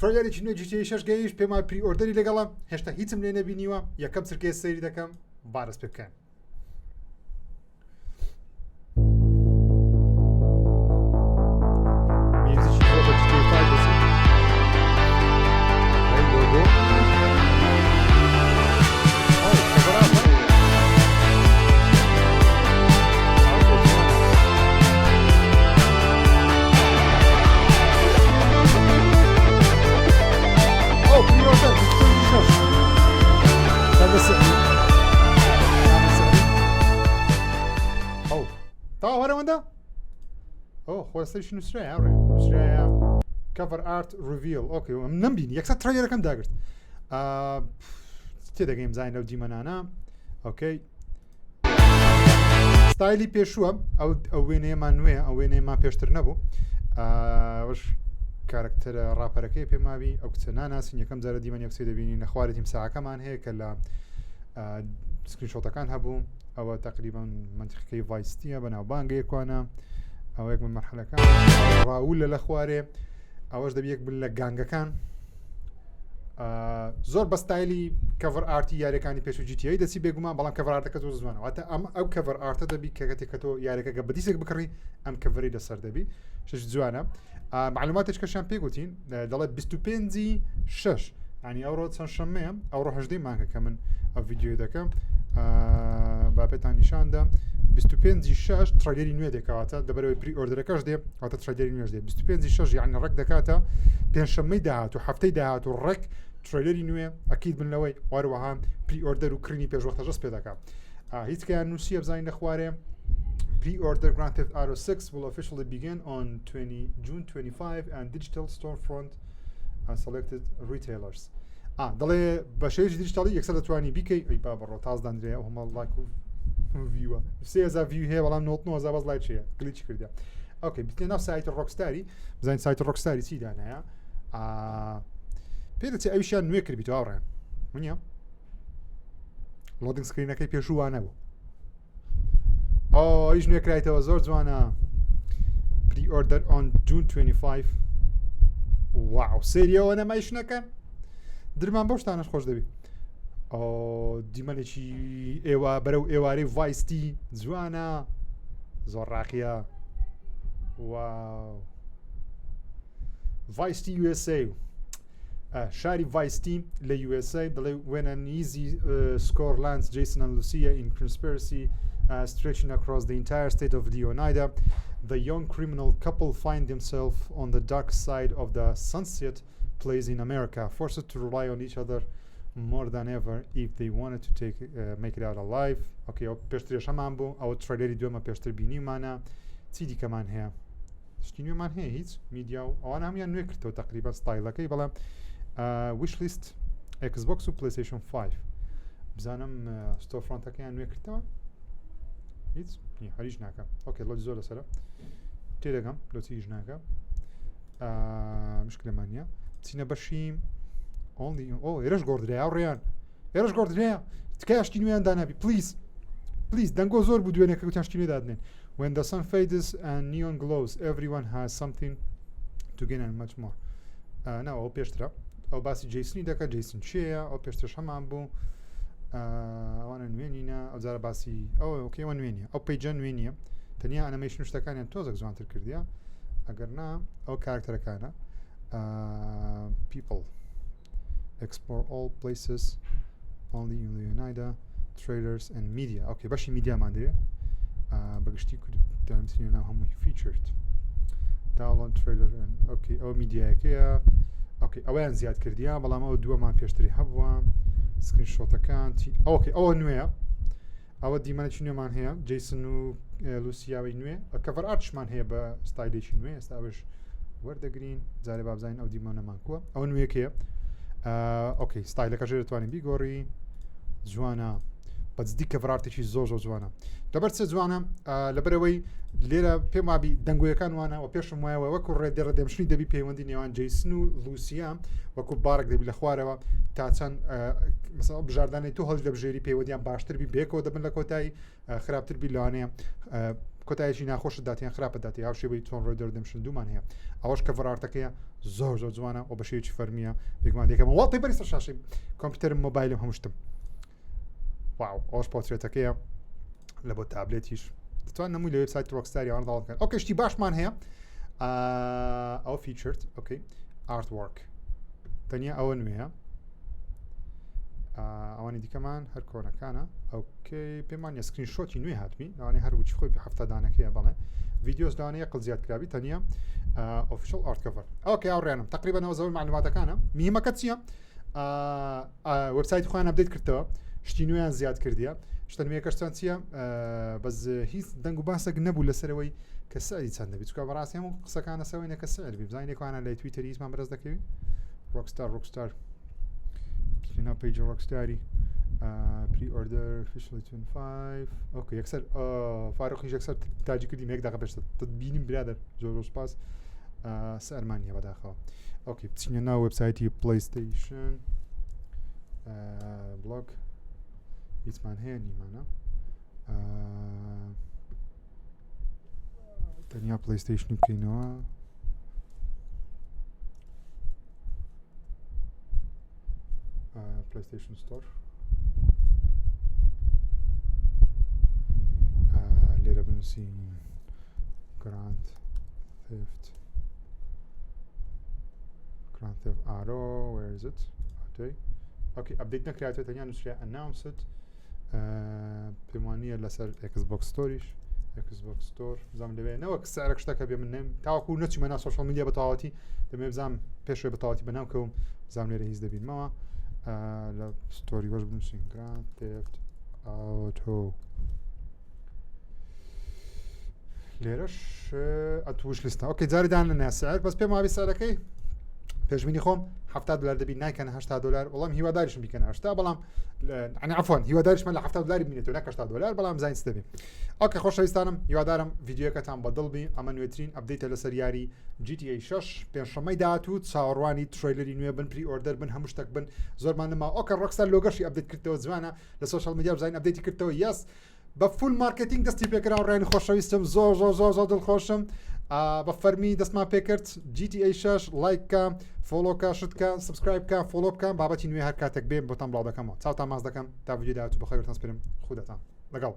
ترەیلەرێکی نوێ GTA 6 گەیشت پێم وایە پری ئۆردەری لەگەڵە هێشتا هیچم لێ نەبینیوە یەکەم چرکێ سەیری دەکەم بارەس پێ بکەن میوزیکی زۆر بە GTA 5 بەسێت ئەی لۆگۆ خۆستەیشی نووسرایا نووسرایا کەڤەر ئارت ریڤیل ئۆکێ ئەم نەمبینی یەکسەر ترەیلەرەکەم داگرت تێدەگەیم زانین لەو دیمەنانە ئۆکەی ستایلی پێشووە ئەو وێنەیەمان نوێ ئەو وێنەیەمان پێشتر نەبوو ئەوش کارکتەرە ڕاپەرەکەی پێماوی ئەو کچە ناناسین یەکەم جارە دیمەنی یەکسێ دەبینی نەخوارێ تیمساعەکەمان هەیە کە لە سکرینشۆتەکان هەبوو ئەوە تقریبان منتیقەکەی ڤایستیە بەناوبانگە یەکوانە ئەوە یەک من مەرحەلەکان ڕاولە لە خوارێ ئەوەش دەبی یەک بن لە گانگەکان زۆر بە ستایلی کەڤەر ئارتی یاریەکانی پێش و GTA دەچی بێگومان بەڵام کەڤەر ئارتەکە زۆر جوانە واتە ئەو کەڤەر ئارتە دەبی کە کاتێک کە تۆ یاریەکە بەدیسێک بکڕی ئەم کەڤەری لەسەر دەبی شش جوانە معلوماتێکەشیان پێگوتین دەڵێ 25/6 ینی ئەوڕۆ چەند شەمەیە ئەوڕۆ 18 مانگە کە من ئەو ڤیدیۆ دەکەم با پێتان نیشاندا 25/6 ترەیلەری نوێ دەکاتە دەبەرەوەی پری ئۆردەرەکەش دێ واتە ترەیلەری نوێش دێ 25/6 یعنی ڕێک دەکاتە پێنجشەممەی داهات و هەفتەی داهات و ڕێک ترەیلەری نوێ ئەکید بنەوەی واروەها پری ئۆردەر و کڕینی پێشوەختەژەست پێ دەکات هیچ کەیان نووسیە بزانین لە خوارێ Pre-order Grand Theft Auto 6 will officially begin on June 25 and digital storefront selected retailers. دەڵێ بەشەیەکی دیجیتاڵی یەکسەر دەتوانی بیکەی ئەی با بەڕۆ تازدانرێ ئەو هەمە لایک و ڤیوە 3000 ڤیو هەیە بەڵام 99 باز لایک چیە گلیچ کردە ئۆکێ بتێ ناو سایت ڕۆکستاری بزانین سایت ڕۆکستاری چی دانایە پێ دەچێت ئەویشیان نوێ کردبییت ئاڕێن منە لۆدینگ سکرینەکەی پێشووانە بوو ئەویش نوێکرایتەوە زۆر جوانە Pre-order on June 25 واو سریەوە نەمایشنەکەن درمان بۆ شتانەش خۆش دەبی دیمەنێکی ئێوە بەرەو ئێوارەی ڤایستی جوانە زۆر ڕاقیە واو ڤایستی USA شاری ڤایستی لە USA دەڵێ when an easy score lands Jason and Lucia in conspiracy stretching across the entire state of Leonida the young criminal couple find themselves on the dark side of the Sunset Place in America, forced to rely on each other more than ever if they wanted to make it out alive. Okay, ئەو پێشترێش هەمان بوو ئەوە ترەیلەری دووەمە پێشتر بینیمانە چی دیکەمان هەیە شتی نوێمان هەیە هیچ میدیا و ئەوان هەمیان نوێ کردەوە تقریبا ستایلەکەی بەڵام wish list Xbox و PlayStation 5 بزانم ستۆرفرۆنتەکەیان نوێ کردەوە هیچ هەریش ناکەم ئۆکێ لۆ زۆر لەسەرە تێدەگەم لۆچیش ناکە مشکلەمان نیە چینە بەشیم ئێرەش گۆڕدرێ ڕێیان ئێرەش گۆڕدرەیە تکای شتی نوێیان دانابی پلیز دەنگۆ زۆر بوو دوێنێکە گوتیان شتی نوێ دادنێن when the sun fades and neon glows everyone has something to gain and much more ناو ئەو پێشترە ئەو باسی جیسنی دەکات جیسن چیەیە ئەو پێشترش هەمان بوو ئەوانە نوێنینە ئەو جارە باسی ئەوکەوە نوێنیە ئەو پیجە نوێنیە تەنیا ئەنیمەیشن شتەکانیان تۆزێک جوانتر کردیە ئەگەر نا ئەو کارکتەرەکانە people explore all places only in Leonida trailers and media okay باشی میدیامان دەوێت بەگشتی کوردستانی ناو هەمووی featured download trailer and okay ئەو میدیایەکەیە okay ئەویان زیاد کردیە بەڵام ئەو دووەمان پێشتری هەبووە سکرین شۆتەکان ئۆکێ ئەوە نوێیە ئەوە دیمەنێکی نوێمان هەیە جیسن و لوسیاوی نوێ کەڤەر ئارتشمان هەیە بە ستایلێکی نوێ ئێستا ئەوش وەردەگرین جارێ بابزانین ئەو دیمەنەمان کووە ئەو نوێکەیە ئۆکەی ستایلەکە ژێ دەتوانین بیگۆڕی جوانە بەجددی کەڤەرارتێکی زۆر جوانە لەبەر چه جوانە لەبەرەوەی لێرە پێم وابی دەنگۆیەکان وانە و پێشم وایەوە وەکو ڕێدەڕە دەمشنی دەبی پەیوەندی نێوان جیسن و لوسیا وەکو بارێک دەبی لە خوارەوە تا چەند مەسەڵەن بژاردانەی تۆ هەڵی لە بژێری پەیوەندیان باشتر بی بێکەوە دەبن لە کۆتایی خراپتر بی لەوانەیە کۆتایشی ناخۆشت داتیان خراپە داتی هاو شێوەی چۆن ڕۆی دەردەمشن دوومان هەیە ئەوەش کە ڤەرارتەکەیە زۆر زۆر جوانە و بە شێوەیەکی فەرمیە پێکمان دێکەمە واڵی بەریسە شاشی کۆمپیوتەرم مۆبایلم هەمووشتم واو ئەوش پۆترێتەکەیە لە بۆ تابلێتیش دەتوان نمووی لە وێبسایت ڕۆکستاری ئەوان داڵ بکەن ئەو کەشتی باشمان هەیە ئەو فیچرت ئۆکەی ئارت وەرک تەنیا ئەوە نوێیە ئەوانی دیکەمان هەر کۆنەکانە ئەوکەی پێمان یە سکرین شۆتی نوێ هاتمی ئەوانەی هەروچی خۆی هەفتەدانەکەیە بەڵێ ڤیدیۆز لەوانەیە قڵ زیادکراوی تەنیا ئۆفیشڵ ئارت کەڤەر ئەوکەی ئاوڕێنم تقریبەن ئەوە زەوەی معلوماتەکانە میهمەکە چییە وەبسایت خۆیان ئەپدەیت کردەوە شتی نوێیان زیاد کردیە شتە نوێیەکەش چەند چییە بەس هیچ دەنگ و باسێک نەبوو لەسەرەوەی کە سەری چەند دەبێت چکە بەڕاستی هەموو قسەکانە سەوەینە کە سەر بێ بزانینێکوانە لە تویتەری هیچمان بەرز دەکەوی ڕۆکستار کلینا پیج ڕۆکستاری pre-order officially 25 اوكي يكسر فاروق يكسر تاجي كردي ميك دقه باش تبينين برادر زورو سباس سألمانيا بداخل اوكي بتسينا ويب سايتي بلاي ستيشن بلوج يسمان هاني معنا تانيا بلاي ستيشن كينوا PlayStation Store ليرة بنسين Grand Theft Auto where is it okay update نكرياتو تانيا نشري announce it بمانية لسر Xbox Storage Xbox Store زام لبيه نوك سعرك اشتاكا بيا من نم تاوكو نتشي منا سوشال ميديا بطاواتي دمي بزام بيشوي بطاواتي بناوكم زام ليرة هيز دبين موا لا ستوري واش بنسين Grand Theft Auto ليرش اتوش لسته اوكي جاري دان لنا السعر بس بما بسعركي پێشبینی خۆم $70 دەبی نایکەنە $80 وەڵام هیواداریشم بیکەنە 80 بەڵام يعني عفوا هیواداریشمە لە $70 بینێتەوە نەک $80 بەڵام زانست دەبێ ئۆکێ خۆشەویستانم هیوادارم ڤیدیۆکەتان بەدڵ بی ئەمە نوێترین ئەپدەیتە لەسەر یاری GTA 6 پێنجشەممەی داهاتوو چاوەڕوانی ترەیلەری نوێ بن پری ئۆردەر بن هەموو شتێک بن زۆرمان نەما ئۆکە ڕۆکستار لۆگەشی ئەپدەیت کردەوە جوانە لە سوشال میدیا بزانین ئەپدەیتی کردەوە یەس بە فول مارکتینگ دەستی پێکراوە ڕێنی خۆشەویستم زۆر دڵخۆشم بە فەرمی دەستمان پێکرد GTA 6 لایککە فۆلۆکە شتکە سبسکرایبکە فۆلۆ بکە بابەتی نوێ هەر کاتێک بێن بۆتان بڵاو دەکەمەوە چاوتان ماز دەکەم تا ڤیدیۆ داهاتوو بەخێرتان سپێرم خودەتان لەگەڵ